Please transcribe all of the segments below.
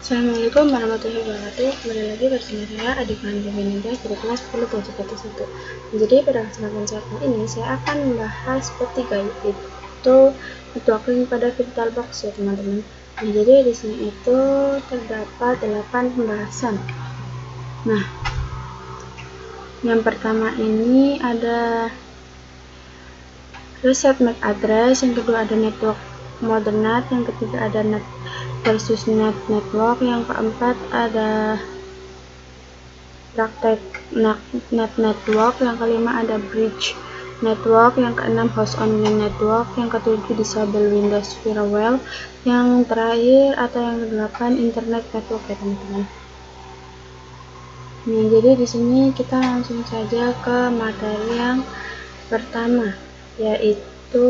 Assalamualaikum warahmatullahi wabarakatuh. Kembali lagi bersama saya Adik Mandi Ninja dari kelas 10 1. Jadi pada kesempatan saat ini saya akan membahas ketiga, yaitu networking pada VirtualBox ya teman-teman. Nah, jadi di sini itu terdapat 8 pembahasan. Nah, yang pertama ini ada reset MAC address, yang kedua ada network mode NAT, yang ketiga ada NAT versus NAT network, yang keempat ada praktek NAT network, yang kelima ada bridge network, yang keenam host only network, yang ketujuh disable Windows firewall, yang terakhir atau yang kedelapan internet network ya teman-teman. Nah, jadi di sini kita langsung saja ke materi yang pertama, yaitu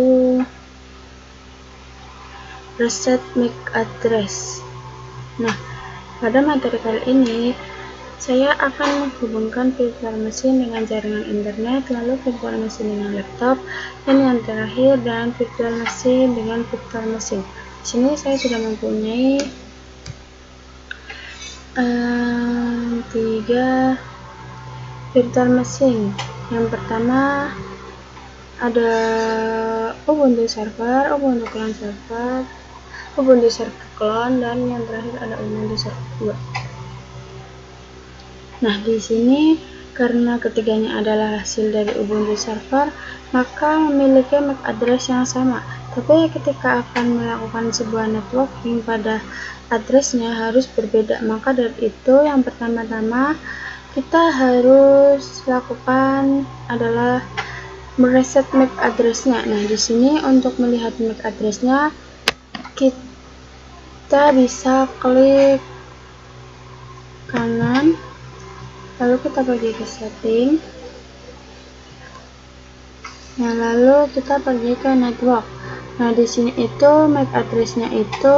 reset MAC address. Nah, pada materi kali ini saya akan menghubungkan virtual machine dengan jaringan internet, lalu virtual machine dengan laptop, dan yang terakhir dan virtual machine dengan virtual machine. Di sini saya sudah mempunyai 3 virtual machine. Yang pertama ada Ubuntu server, Ubuntu clone server, Ubuntu server clone, dan yang terakhir ada Ubuntu server 2. Nah, di sini karena ketiganya adalah hasil dari Ubuntu server, maka memiliki MAC address yang sama. Tapi ketika akan melakukan sebuah networking, pada addressnya harus berbeda. Maka dari itu yang pertama-tama kita harus lakukan adalah mereset MAC addressnya. Nah, di sini untuk melihat MAC addressnya kita bisa klik kanan, lalu kita pergi ke setting. Nah, lalu kita pergi ke network. Nah, di sini itu MAC addressnya itu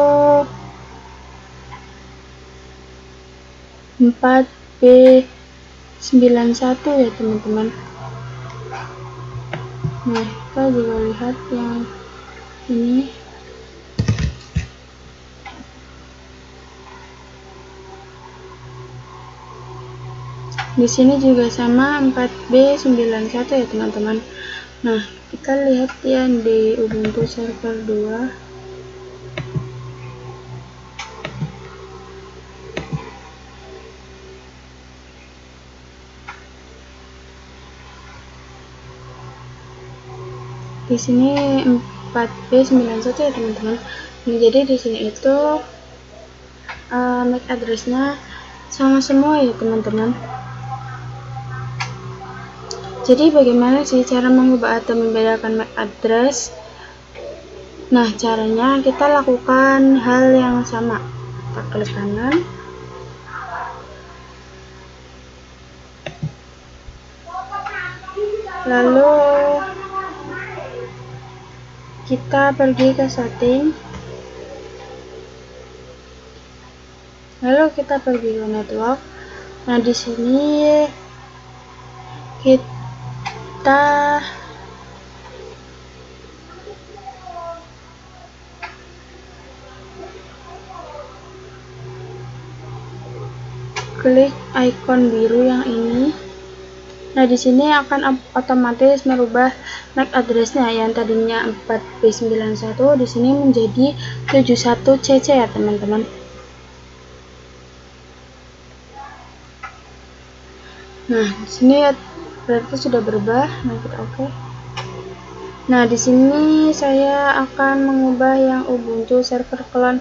4B91 ya teman-teman. Nah, kita juga lihat yang ini. Di sini juga sama 4B91 ya teman-teman. Nah, kita lihat yang di Ubuntu server 2. Di sini 4B91 ya teman-teman. Nah, jadi di sini itu MAC addressnya sama semua ya teman-teman. Jadi bagaimana sih cara mengubah atau membedakan MAC address? Nah, caranya kita lakukan hal yang sama. Kita klik kanan, lalu kita pergi ke setting, lalu kita pergi ke network. Nah, di sini kita klik icon biru yang ini. Nah, di sini akan otomatis merubah MAC addressnya yang tadinya 4B91 di sini menjadi 71CC ya teman-teman. Nah, di sini berarti sudah berubah. Nah, kita oke. Nah, di sini saya akan mengubah yang Ubuntu server clone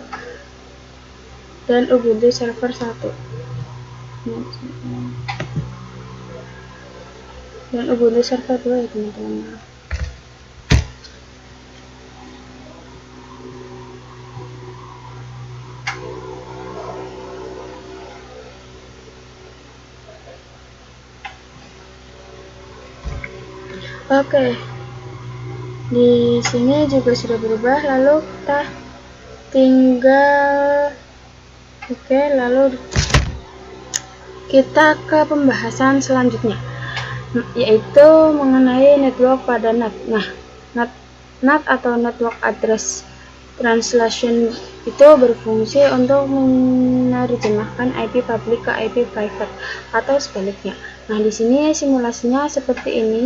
dan Ubuntu server 1. Dan Ubuntu server 2 ya teman-teman. Oke, di sini juga sudah berubah. Lalu kita tinggal lalu kita ke pembahasan selanjutnya, yaitu mengenai network pada NAT. Nah, NAT atau network address translation itu berfungsi untuk menerjemahkan IP public ke IP private atau sebaliknya. Nah, di sini simulasinya seperti ini.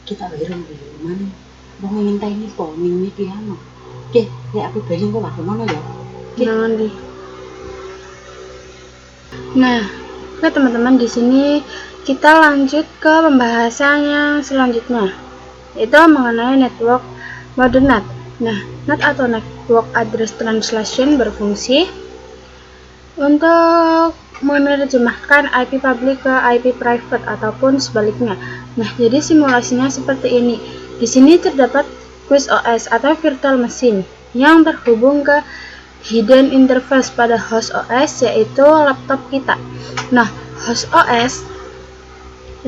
Kita bayar dulu mana? Mau minta ini kok, minum piano. Oke, ya aku bayar kok nggak kemana ya? Jangan di. Nah, oke teman-teman, di sini kita lanjut ke pembahasan yang selanjutnya, yaitu mengenai network mode NAT. Nah, NAT atau Network Address Translation berfungsi untuk menerjemahkan IP public ke IP private ataupun sebaliknya. Nah, jadi simulasinya seperti ini. Di sini terdapat Quiz OS atau virtual machine yang terhubung ke hidden interface pada host OS, yaitu laptop kita. Nah, host OS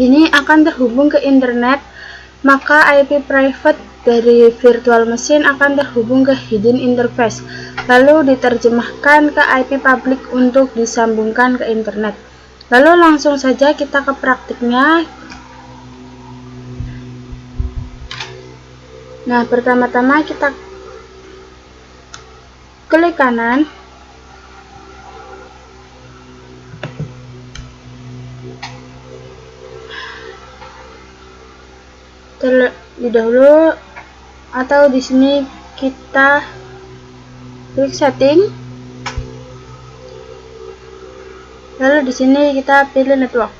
ini akan terhubung ke internet, maka IP private dari virtual machine akan terhubung ke hidden interface, lalu diterjemahkan ke IP public untuk disambungkan ke internet. Lalu langsung saja kita ke praktiknya. Nah, pertama-tama kita klik kanan, terlebih dahulu, atau di sini kita klik setting, lalu di sini kita pilih network.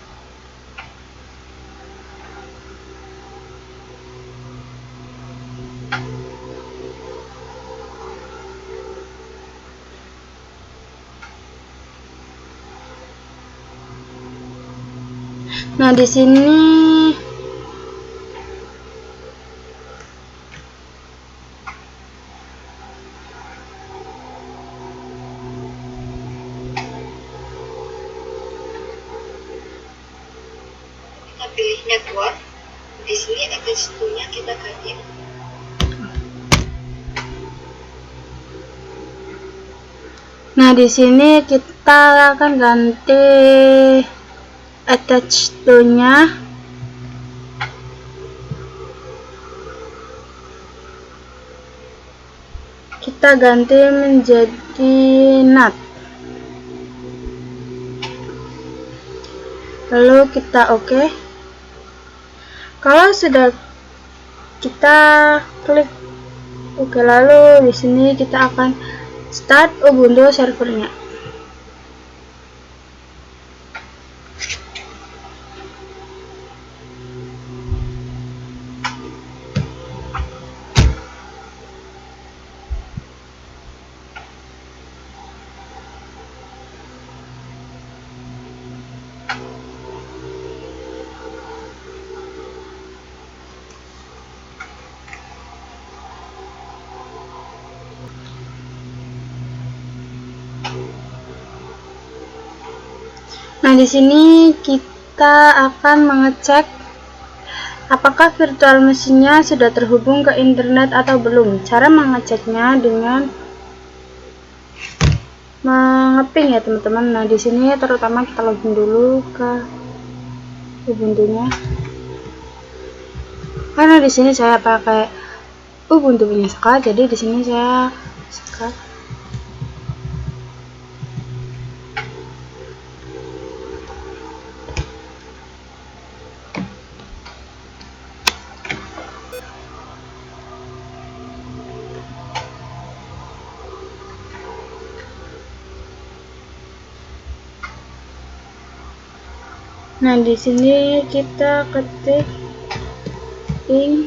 Nah, di sini kita pilih network. Di sini attach-nya kita ganti. Nah, di sini kita akan ganti attach to-nya. Kita ganti menjadi NAT. Lalu kita oke. Kalau sudah kita klik oke, lalu di sini kita akan start Ubuntu servernya. Nah, di sini kita akan mengecek apakah virtual machine-nya sudah terhubung ke internet atau belum. Cara mengeceknya dengan mengeping ya, teman-teman. Nah, di sini terutama kita login dulu ke Ubuntu-nya. Karena di sini saya pakai Ubuntu punya Ska, jadi di sini saya Ska. Nah, di sini kita ketik ping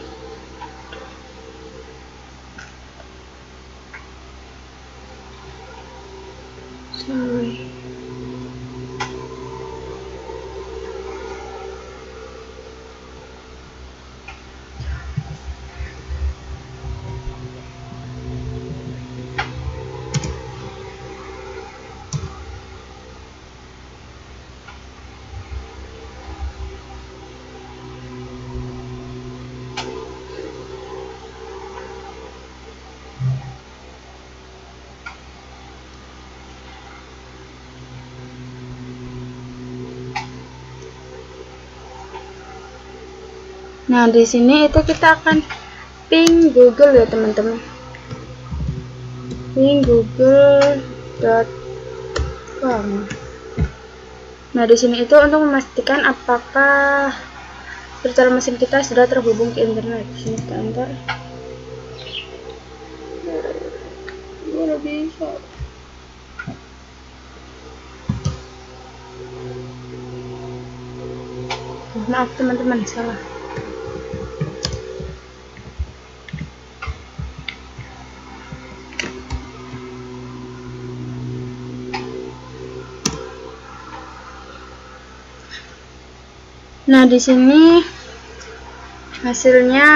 Nah, di sini itu kita akan ping Google ya teman-teman. Ping google.com. Nah, di sini itu untuk memastikan apakah virtual machine kita sudah terhubung ke internet. Di sini kita enter. Udah bisa. Maaf teman-teman, salah. Nah, di sini hasilnya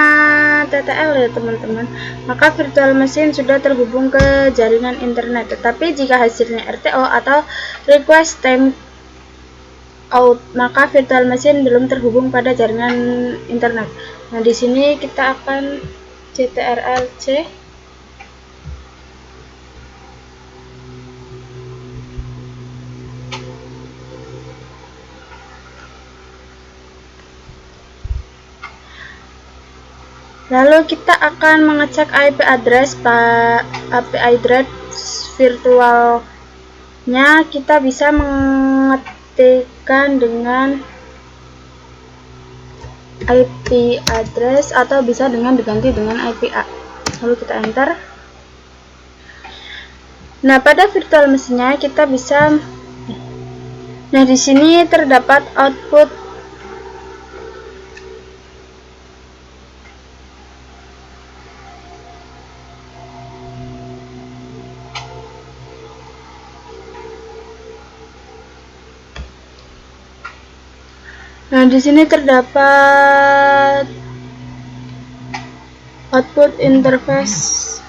TTL ya teman-teman. Maka virtual machine sudah terhubung ke jaringan internet. Tetapi jika hasilnya RTO atau request time out, maka virtual machine belum terhubung pada jaringan internet. Nah, di sini kita akan ctrl-c. Lalu kita akan mengecek IP address virtualnya. Kita bisa mengetikkan dengan IP address atau bisa dengan diganti dengan IPA. Lalu kita enter. Nah, pada virtual mesinnya kita bisa. Nah, di sini terdapat output. Nah, di sini terdapat output interface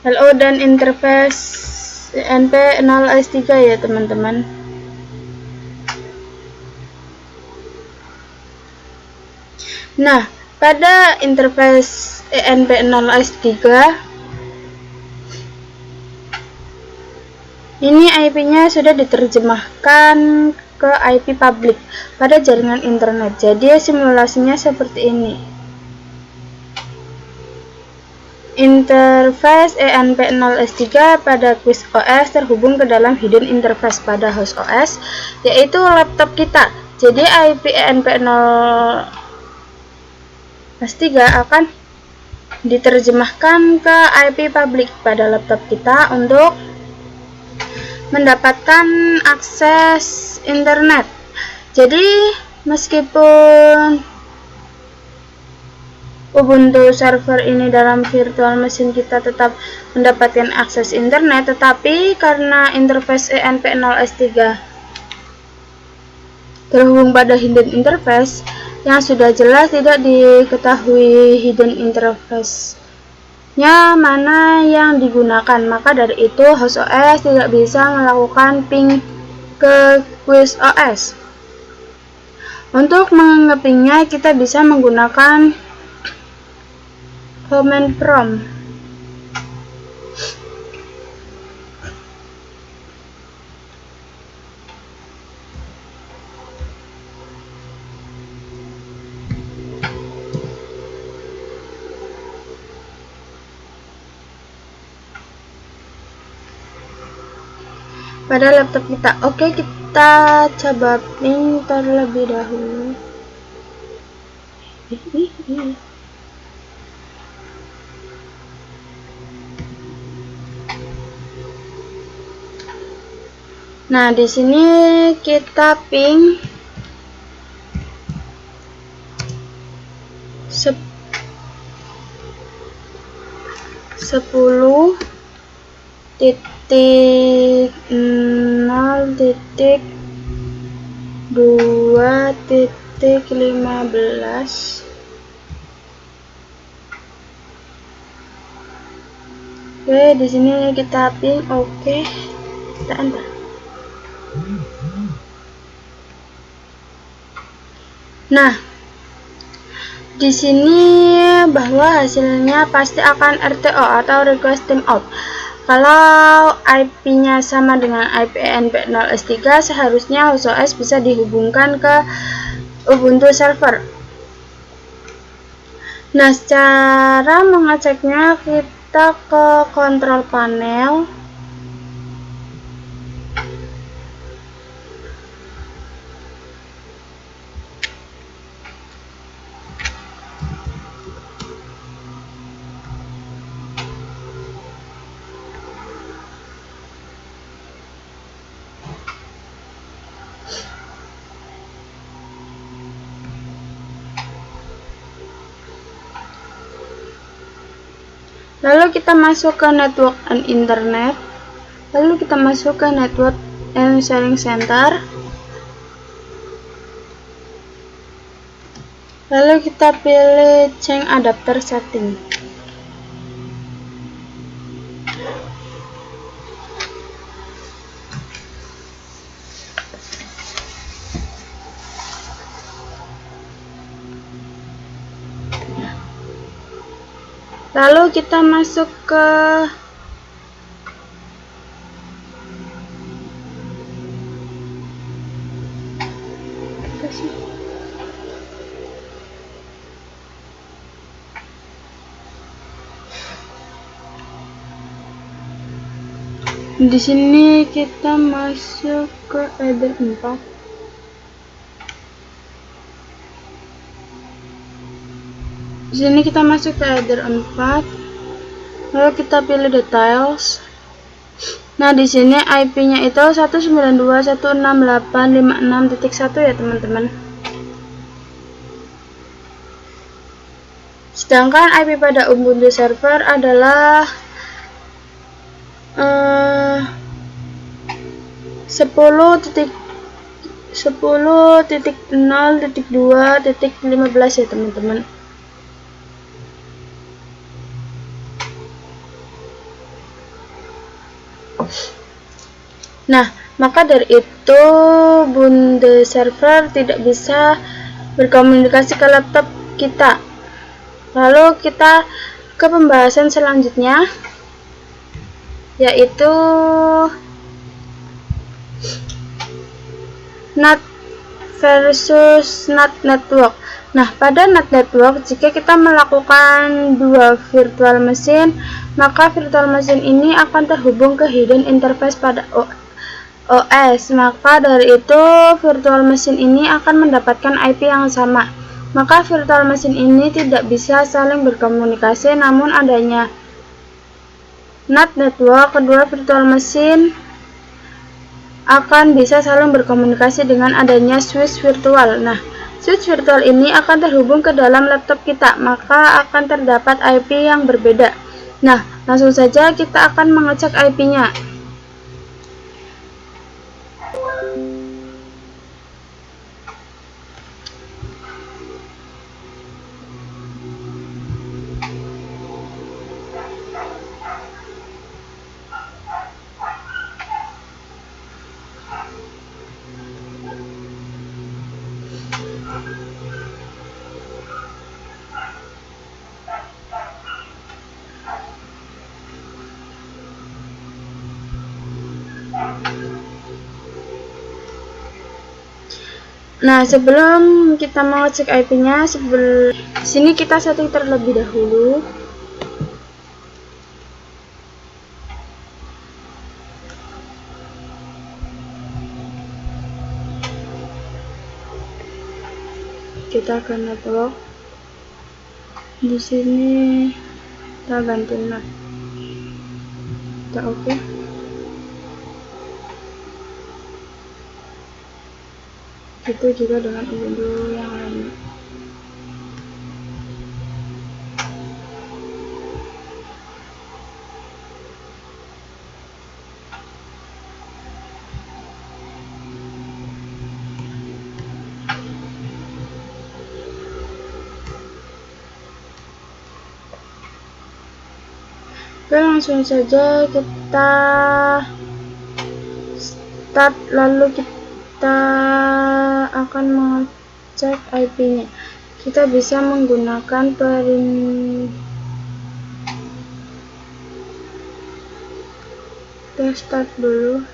LO dan interface ENP0S3 ya teman-teman. Nah, pada interface ENP0S3 ini IP-nya sudah diterjemahkan ke IP public pada jaringan internet. Jadi simulasinya seperti ini. Interface ENP0S3 pada Quiz OS terhubung ke dalam hidden interface pada host OS, yaitu laptop kita. Jadi IP ENP0S3 akan diterjemahkan ke IP public pada laptop kita untuk mendapatkan akses internet. Jadi meskipun Ubuntu server ini dalam virtual machine kita tetap mendapatkan akses internet, tetapi karena interface ENP0S3 terhubung pada hidden interface yang sudah jelas tidak diketahui hidden interface-nya mana yang digunakan, maka dari itu host OS tidak bisa melakukan ping ke Quiz OS. Untuk mengepingnya kita bisa menggunakan command prompt. Pada laptop kita. Oke, kita coba ping terlebih dahulu. Nah, di sini kita ping 10.0.2.15. Oke, di sini kita ping. Oke, kita enter. Nah, di sini bahwa hasilnya pasti akan RTO atau request timeout. Kalau IP-nya sama dengan IP ENP0S3, seharusnya host OS bisa dihubungkan ke Ubuntu server. Nah, cara mengeceknya kita ke kontrol panel. Lalu kita masuk ke network and internet. Lalu kita masuk ke network and sharing center. Lalu kita pilih change adapter setting. Lalu kita masuk ke di sini kita masuk ke header 4. Di sini kita masuk ke header 4. Lalu kita pilih details. Nah, di sini IP-nya itu 192.168.56.1 ya, teman-teman. Sedangkan IP pada Ubuntu server adalah 10.0.2.15 ya, teman-teman. Nah, maka dari itu Ubuntu server tidak bisa berkomunikasi ke laptop kita. Lalu kita ke pembahasan selanjutnya, yaitu NAT versus NAT network. Nah, pada NAT network, jika kita melakukan dua virtual machine, maka virtual machine ini akan terhubung ke hidden interface pada OS. Maka dari itu, virtual machine ini akan mendapatkan IP yang sama. Maka virtual machine ini tidak bisa saling berkomunikasi, namun adanya NAT network, kedua virtual machine akan bisa saling berkomunikasi dengan adanya switch virtual. Nah, switch virtual ini akan terhubung ke dalam laptop kita, maka akan terdapat IP yang berbeda. Nah, langsung saja kita akan mengecek IP-nya. Nah, sebelum kita mengecek IP-nya, sini kita setting terlebih dahulu. Kita ke network. Di sini kita ganti NAT. Kita oke. Itu juga dengan Ubuntu yang lain. Oke, langsung saja kita start, lalu kita akan mengecek IP-nya. Kita bisa menggunakan kita start dulu.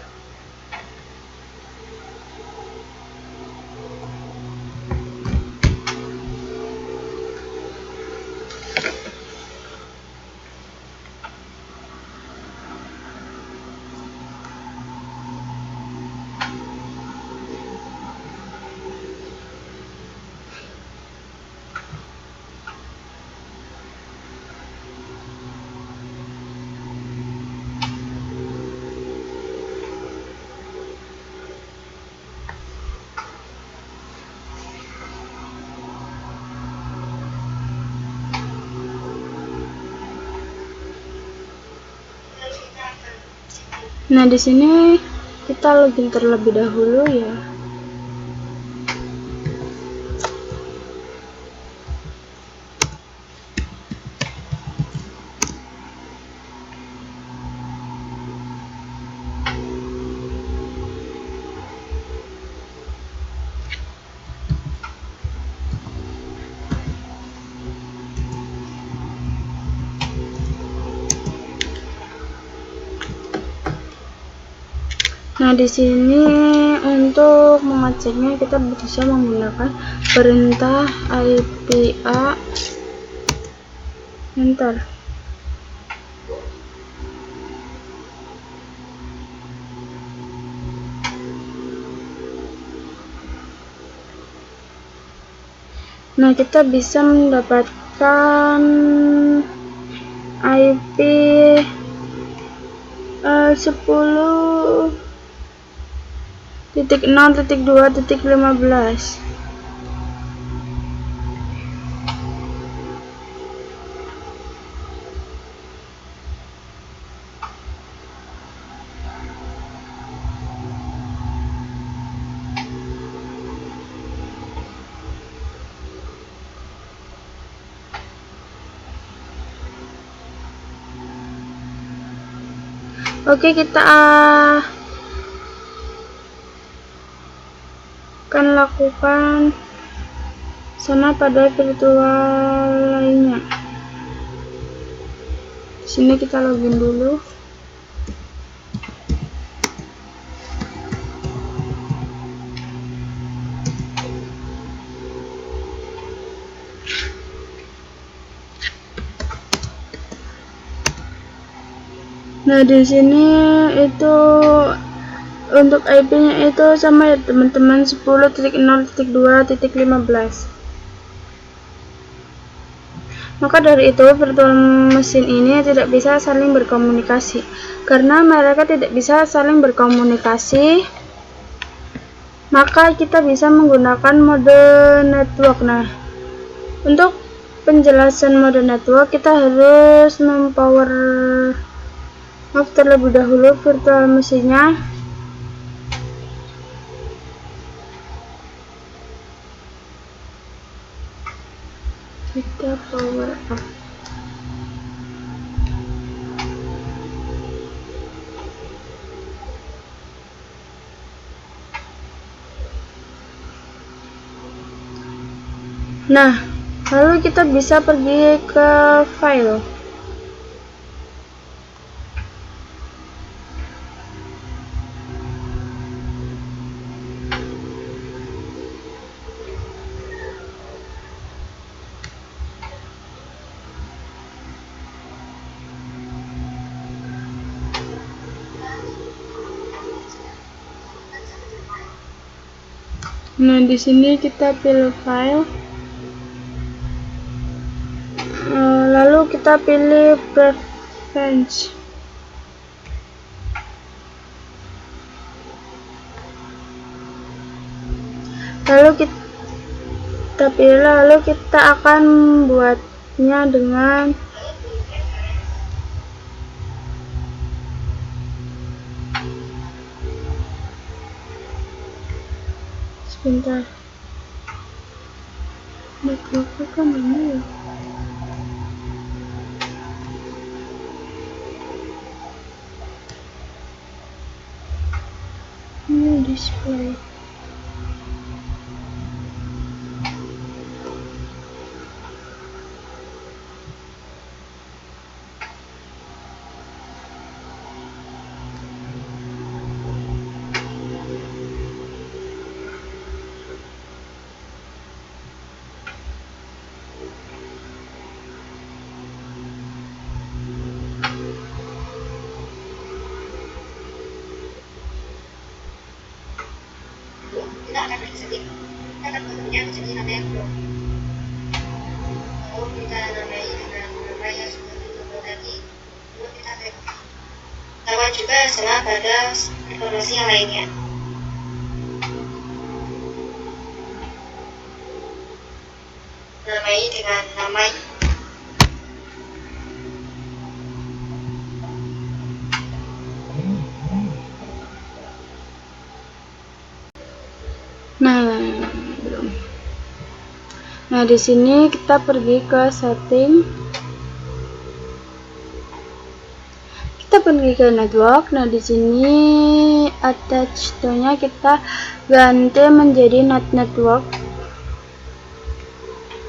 Nah, di sini kita login terlebih dahulu ya. Nah, di sini untuk mengeceknya kita bisa menggunakan perintah IPA enter. Nah, kita bisa mendapatkan IP 10.0.2.15. Oke, kita akan lakukan sama pada virtual lainnya. Di sini kita login dulu. Nah, di sini itu untuk IP-nya itu sama ya teman-teman, 10.0.2.15. Maka dari itu virtual mesin ini tidak bisa saling berkomunikasi. Karena mereka tidak bisa saling berkomunikasi, maka kita bisa menggunakan mode network. Nah, untuk penjelasan mode network kita harus mempower off terlebih dahulu virtual mesinnya. Kita power off. Nah, lalu kita bisa pergi ke file. Nah, di sini kita pilih file, lalu kita pilih preference. Lalu kita akan membuatnya dengan sebentar. Networknya kan ini ya. Ini display. Kita akan klik setting. Kita akan bentuknya menjadi nama yang belum. Lalu kita namai dengan nama yang sudah ditentukan tadi. Lalu kita klik. Sama juga sama pada informasi yang lainnya. Namai dengan nama Nah, di sini kita pergi ke setting. Kita pergi ke network. Nah, di sini attach to-nya kita ganti menjadi NAT network.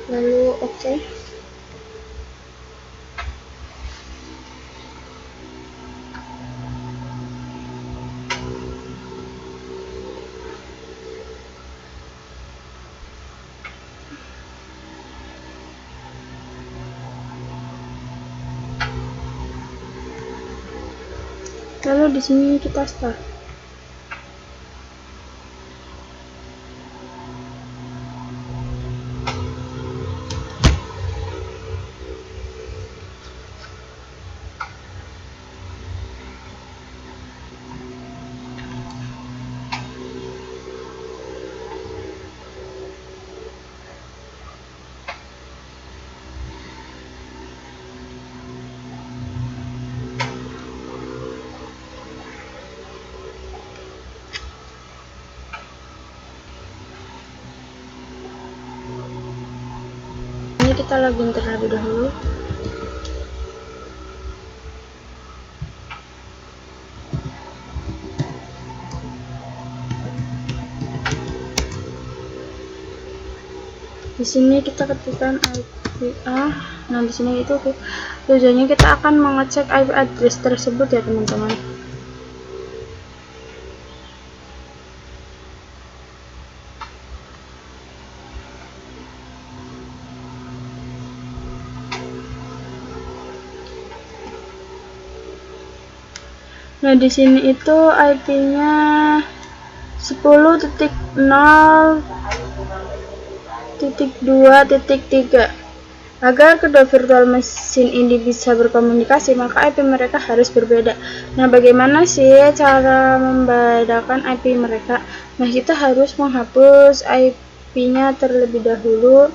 Lalu oke. Lalu di sini kita start. Ini kita login terlebih dahulu. Di sini kita ketikkan IP A. Nah, di sini itu tujuannya kita akan mengecek IP address tersebut ya, teman-teman. Nah, di sini itu IP-nya 10.0.2.3. Agar kedua virtual machine ini bisa berkomunikasi, maka IP mereka harus berbeda. Nah, bagaimana sih cara membedakan IP mereka? Nah, kita harus menghapus IP-nya terlebih dahulu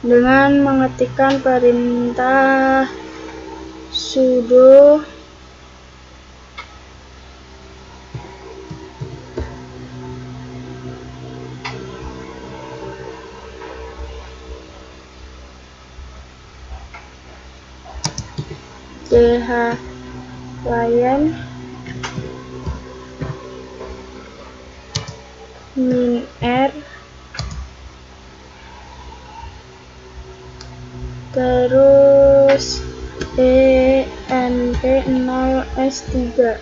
dengan mengetikkan perintah sudo client -r terus env0s3.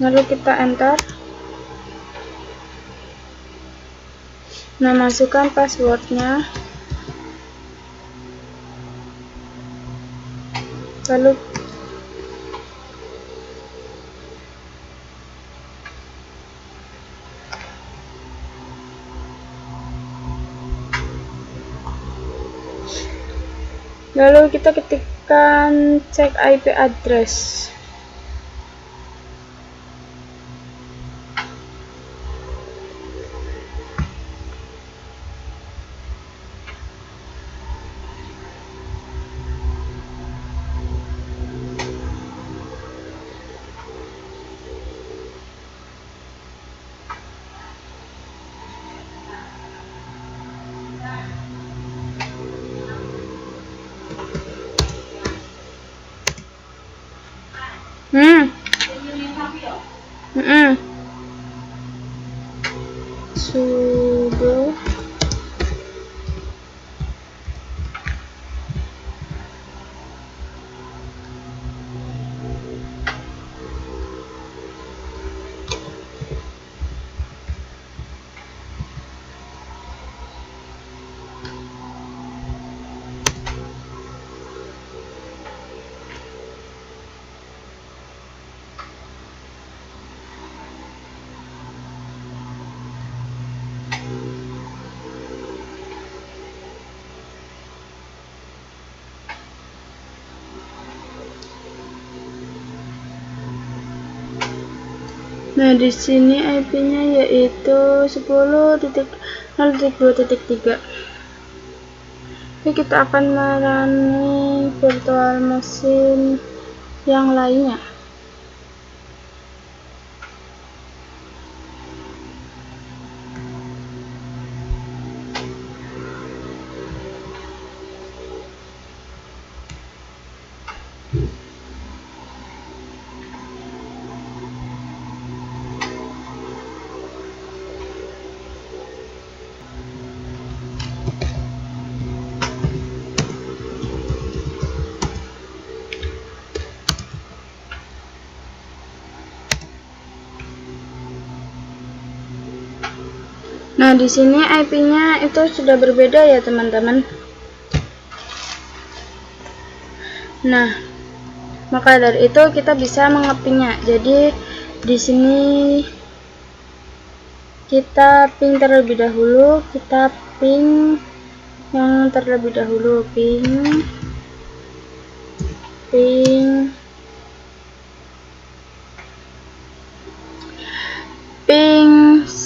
Lalu kita enter. Nah, masukkan passwordnya. Lalu kita ketikkan cek IP address. Sudo Nah, di sini IP-nya yaitu 10.0.2.3. Oke, kita akan merunning virtual machine yang lainnya. Nah, di sini IP-nya itu sudah berbeda ya, teman-teman. Nah, maka dari itu kita bisa mengepingnya. Jadi di sini kita ping terlebih dahulu, kita ping yang terlebih dahulu, ping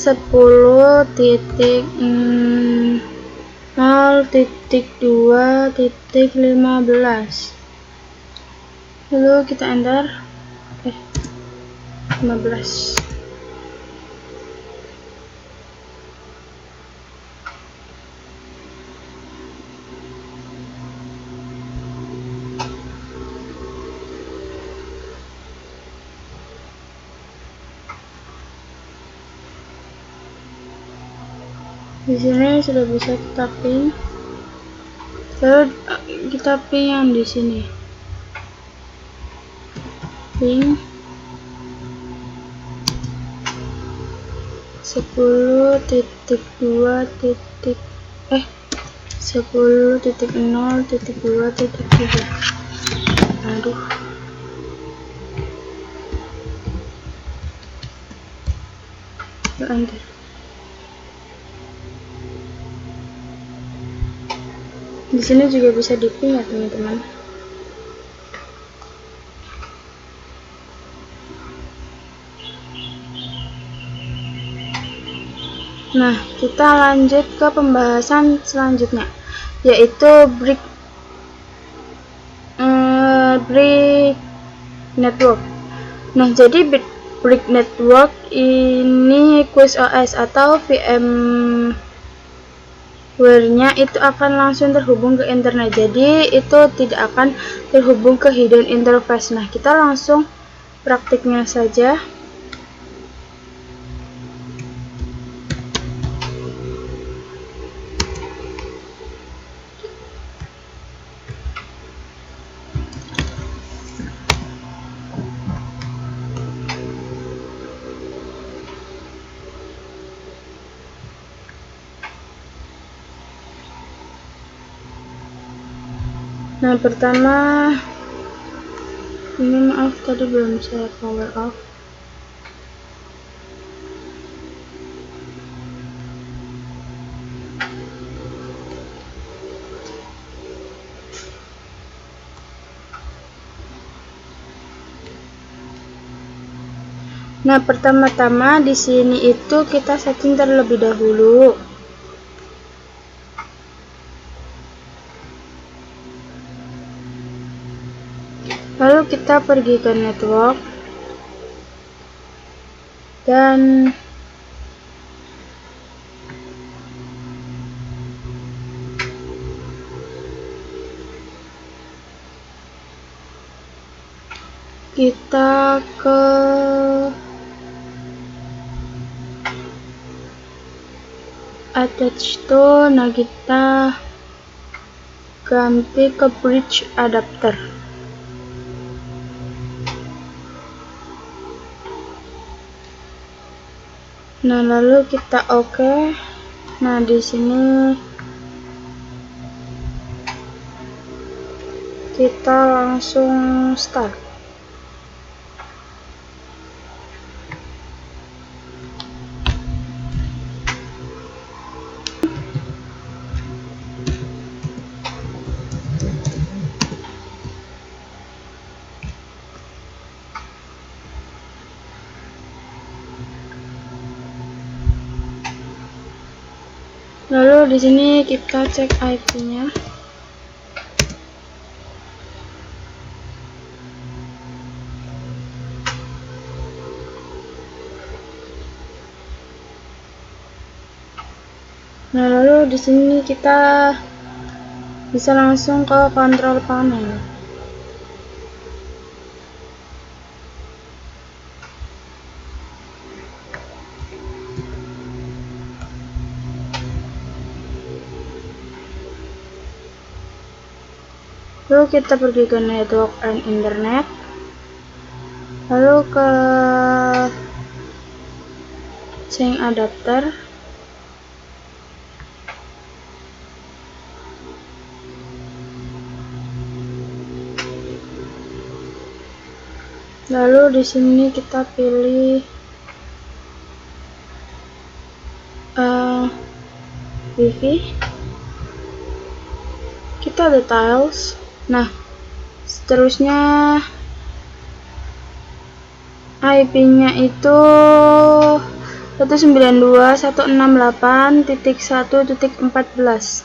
10.0.2.15. lalu kita enter 15. Di sini sudah bisa kita ping. Lalu kita ping yang di sini. Ping 10.2.3. Aduh. Enter. Di sini juga bisa di-ping ya, teman-teman. Nah, kita lanjut ke pembahasan selanjutnya, yaitu brick network. Nah, jadi brick network ini QuickOS atau VMware-nya itu akan langsung terhubung ke internet. Jadi itu tidak akan terhubung ke hidden interface. Nah, kita langsung praktiknya saja. Nah, pertama ini maaf tadi belum saya power off. Nah, pertama-tama di sini itu kita setting terlebih dahulu. Lalu kita pergi ke network dan kita ke attach to. Nah, kita ganti ke bridge adapter. Nah, lalu kita oke. Nah, di sini kita langsung start. Lalu di sini kita cek IP-nya. Nah, lalu di sini kita bisa langsung ke control panel. Lalu kita pergi ke network and internet. Lalu ke change adapter. Lalu di sini kita pilih Wi-Fi, kita details. Nah, seterusnya IP-nya itu 192.168.1.14.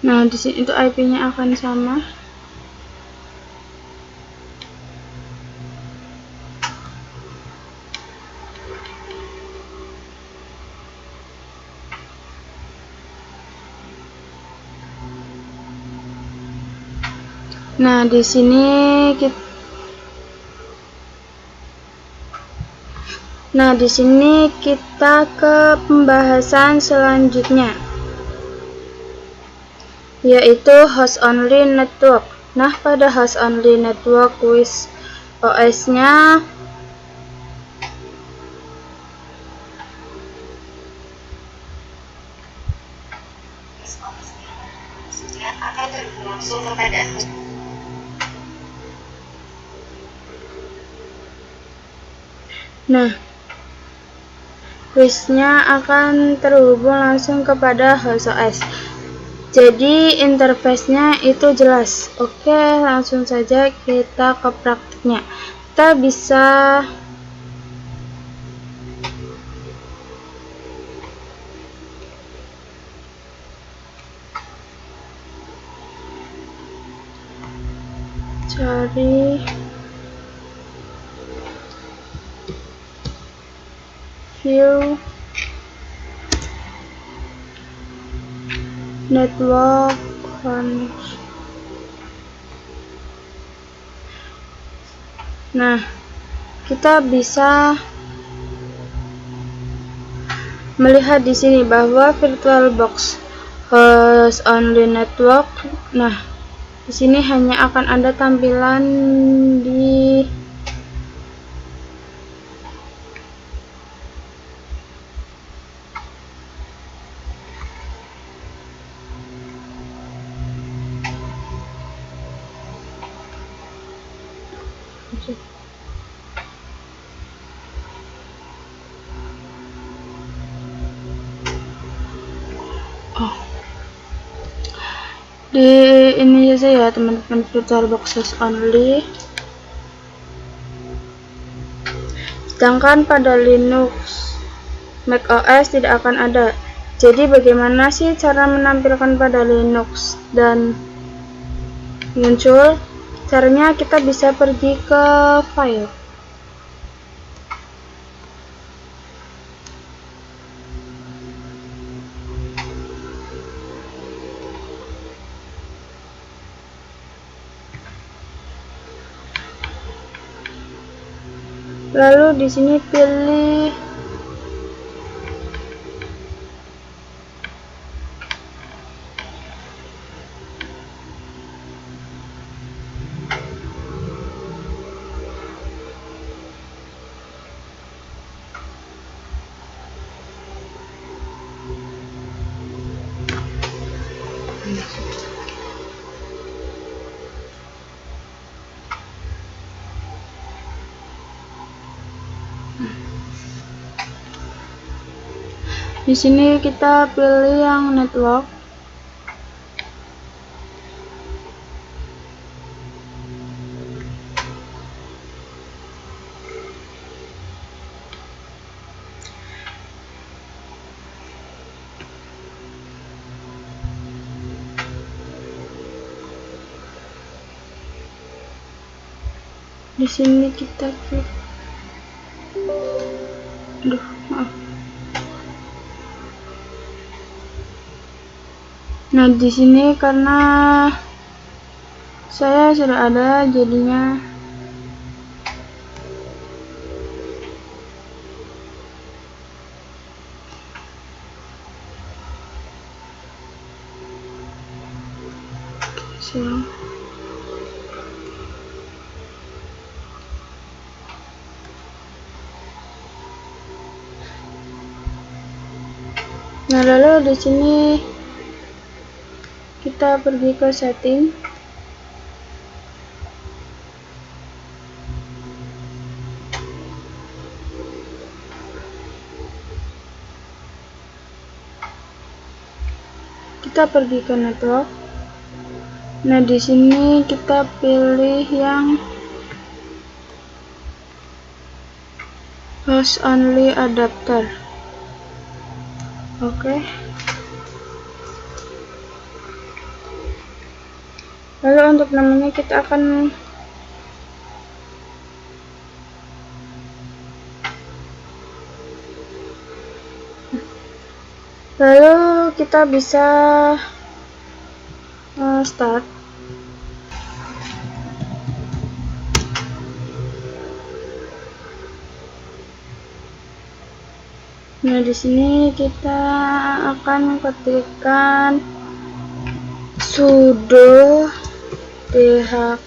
Nah, di sini itu IP-nya akan sama. Nah, di sini kita ke pembahasan selanjutnya, yaitu host only network. Nah, pada host only network with OS-nya akan terhubung langsung kepada host. Nah, WIS-nya akan terhubung langsung kepada host OS. Jadi interface-nya itu jelas. Oke, langsung saja kita ke praktiknya. Kita bisa cari view network connection. Nah, kita bisa melihat di sini bahwa VirtualBox host only network. Nah, di sini hanya akan ada tampilan di di ini saja ya teman-teman, VirtualBox host only. Sedangkan pada Linux, macOS tidak akan ada. Jadi bagaimana sih cara menampilkan pada Linux dan muncul? Caranya kita bisa pergi ke file. Lalu di sini pilih di sini kita pilih yang network. Di sini kita klik. Maaf. Nah, di sini karena saya sudah ada, jadinya Nah, lalu di sini kita pergi ke setting. Kita pergi ke network. Nah, di sini kita pilih yang host only adapter. Oke. Lalu untuk namanya kita akan bisa start. Nah, di sini kita akan ketikkan sudo dhclient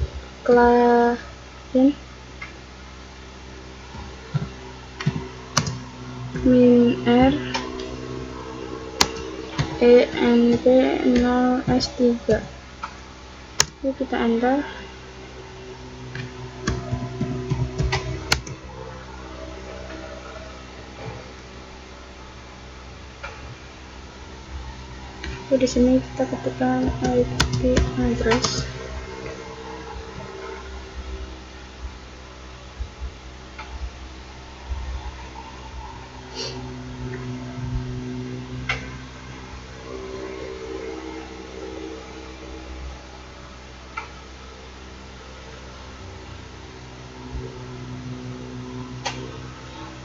-r env0s3. Lalu kita enter. Di sini kita ketikkan IP address.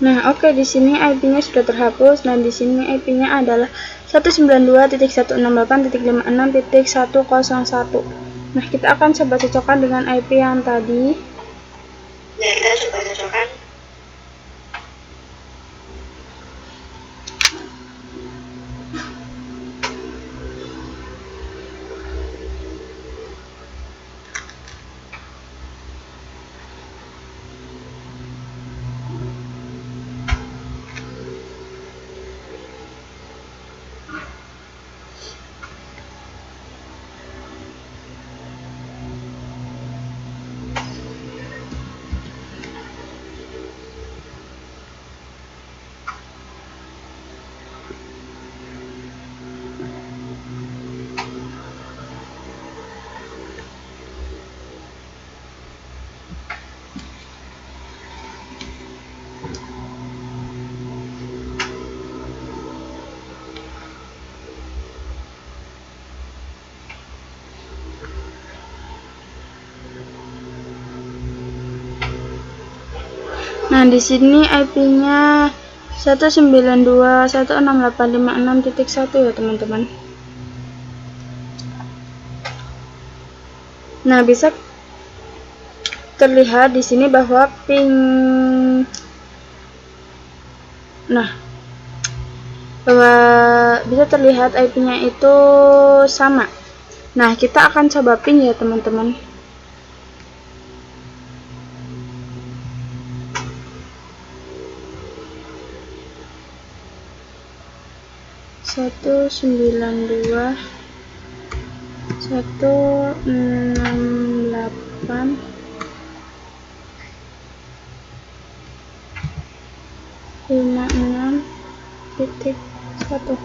Nah, oke, di sini IP-nya sudah terhapus. Nah, di sini IP-nya adalah 192.168.56.101. Nah, kita akan coba cocokkan dengan IP yang tadi. Nah, kita coba cocokkan. Nah, di sini IP-nya 192.168.56.1 ya, teman-teman. Nah, bisa terlihat di sini bahwa bisa terlihat IP-nya itu sama. Nah, kita akan coba ping ya, teman-teman. Satu 1.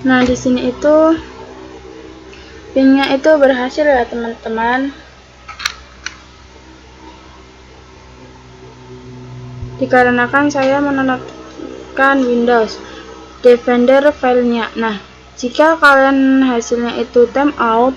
Nah, di sini itu pingnya itu berhasil ya teman-teman. Dikarenakan saya menonakkan Windows Defender filenya. Nah, jika kalian hasilnya itu timeout,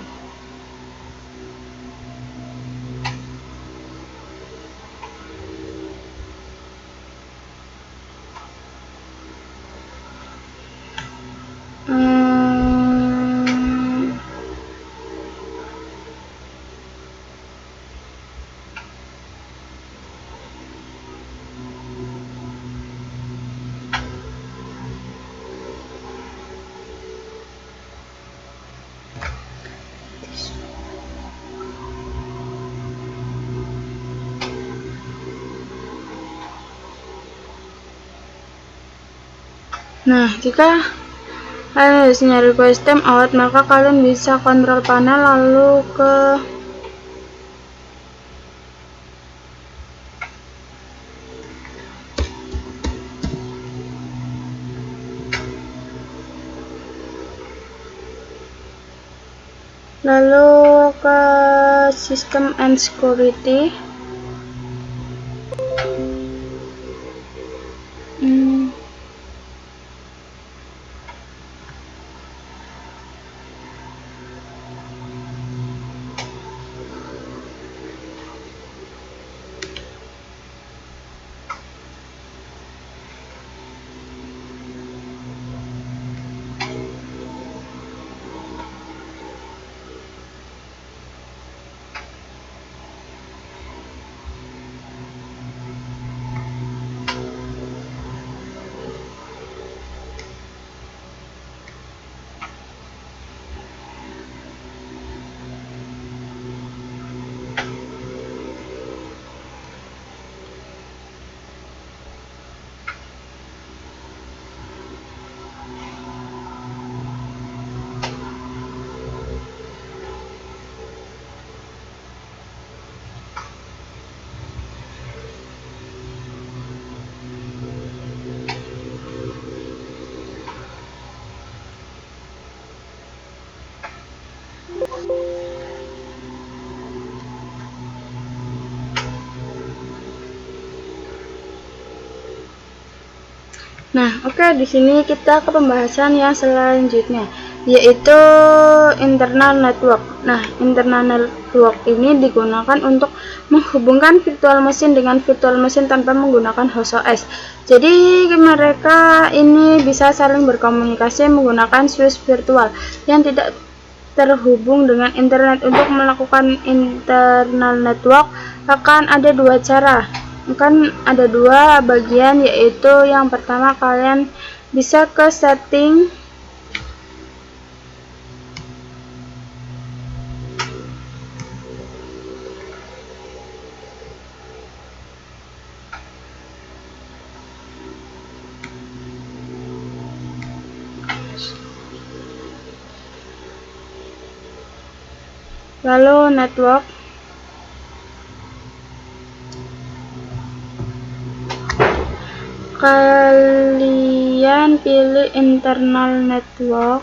nah, jika kalian hasilnya request timeout, maka kalian bisa kontrol panel lalu ke System and Security. Nah, oke, di sini kita ke pembahasan yang selanjutnya, yaitu internal network. Nah, internal network ini digunakan untuk menghubungkan virtual machine dengan virtual machine tanpa menggunakan host OS. Jadi mereka ini bisa saling berkomunikasi menggunakan switch virtual yang tidak terhubung dengan internet. Untuk melakukan internal network akan ada dua cara. Ada dua bagian, yaitu yang pertama kalian bisa ke setting, lalu network, kalian pilih internal network.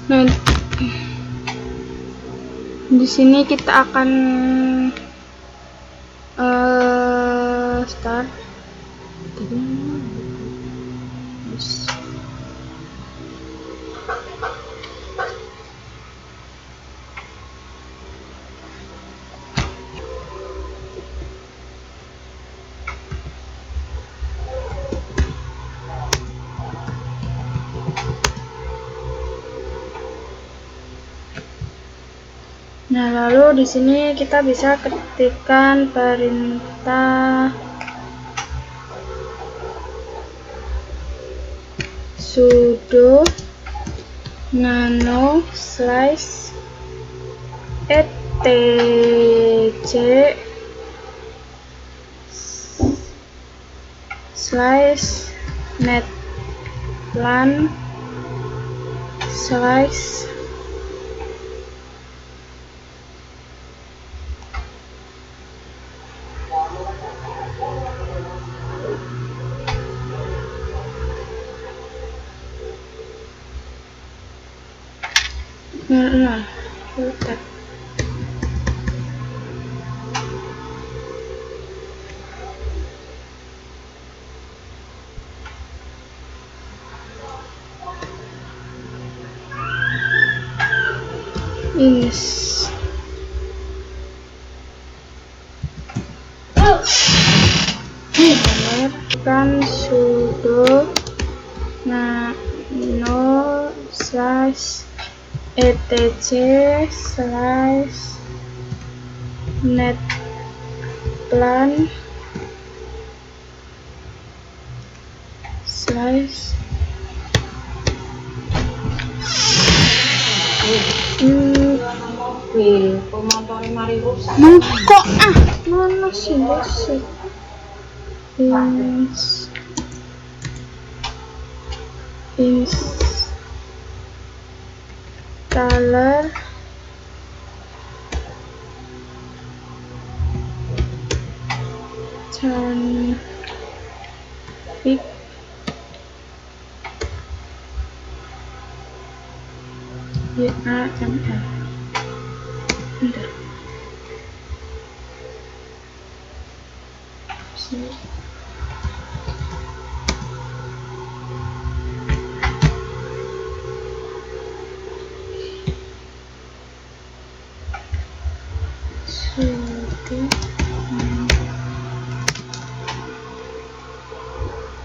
Nah, di sini kita akan start. Nah, lalu di sini kita bisa ketikkan perintah sudo nano slash etc slash netplan slash kan sudo nano slash etc slash netplan slash mobil pemotor mari rusak kok mana sih bosik installer canvik YAML. Bentar.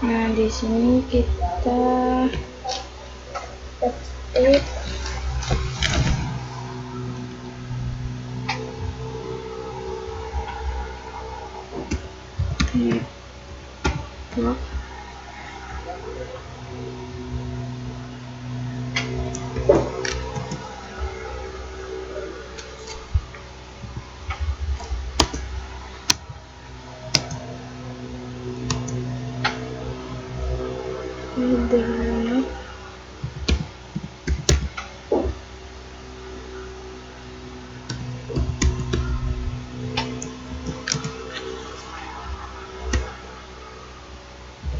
Nah, di sini kita ketik network Ethernet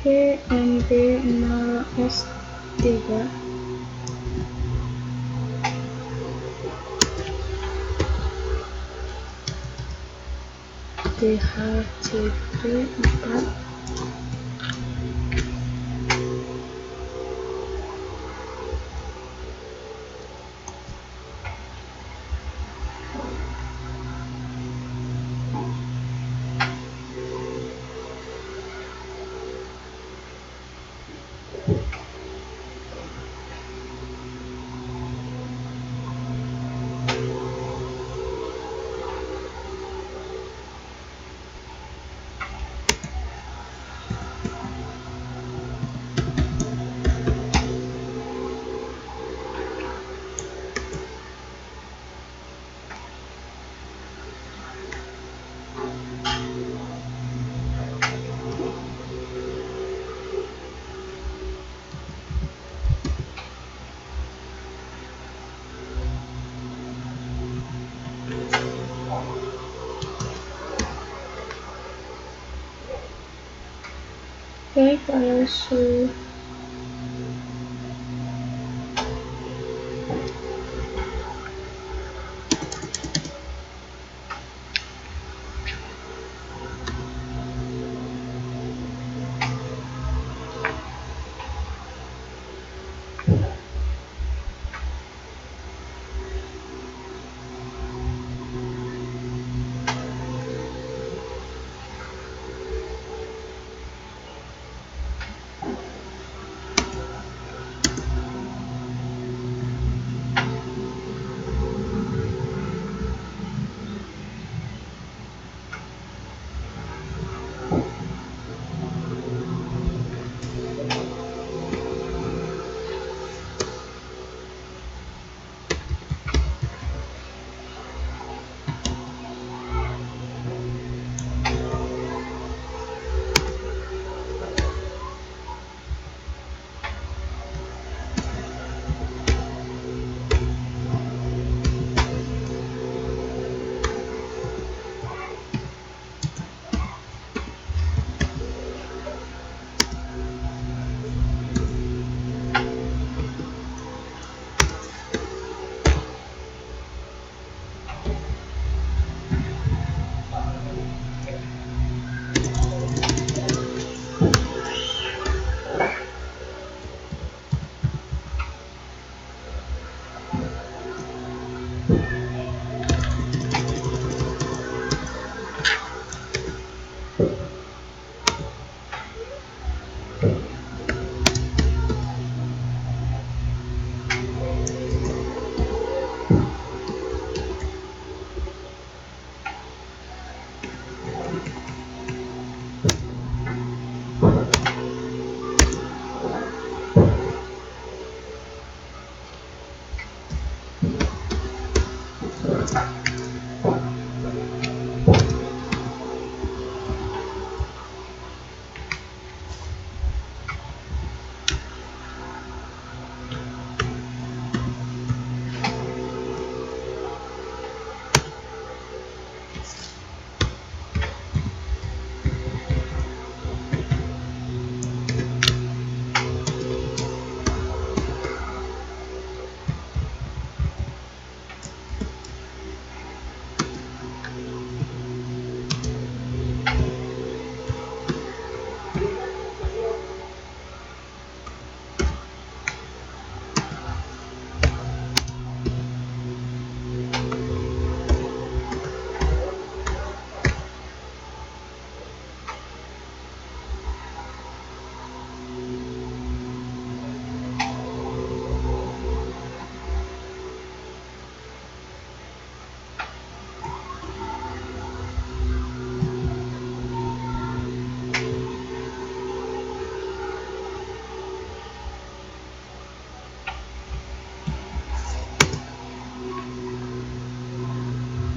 PNP0S3 DHCP4 Oke, kalau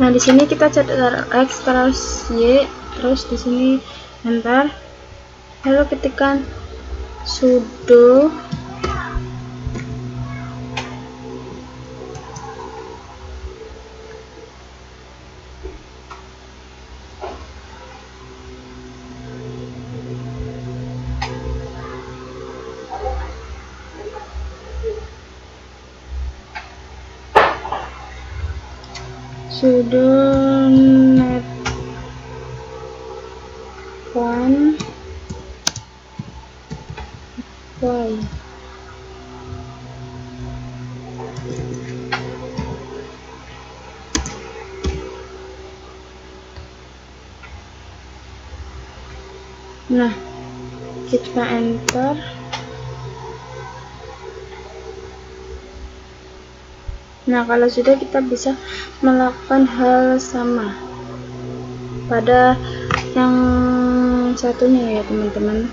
Nah, di sini kita catat X terus Y, terus di sini enter, lalu ketikkan sudo net1 y. Nah, kita enter. Nah, kalau sudah, kita bisa melakukan hal sama pada yang satunya ya teman-teman.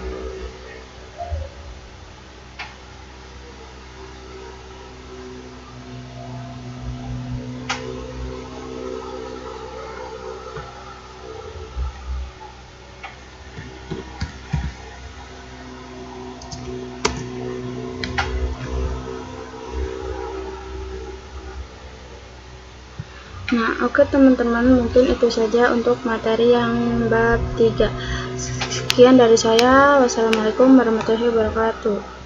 Nah, oke teman-teman, mungkin itu saja untuk materi yang bab 3. Sekian dari saya. Wassalamualaikum warahmatullahi wabarakatuh.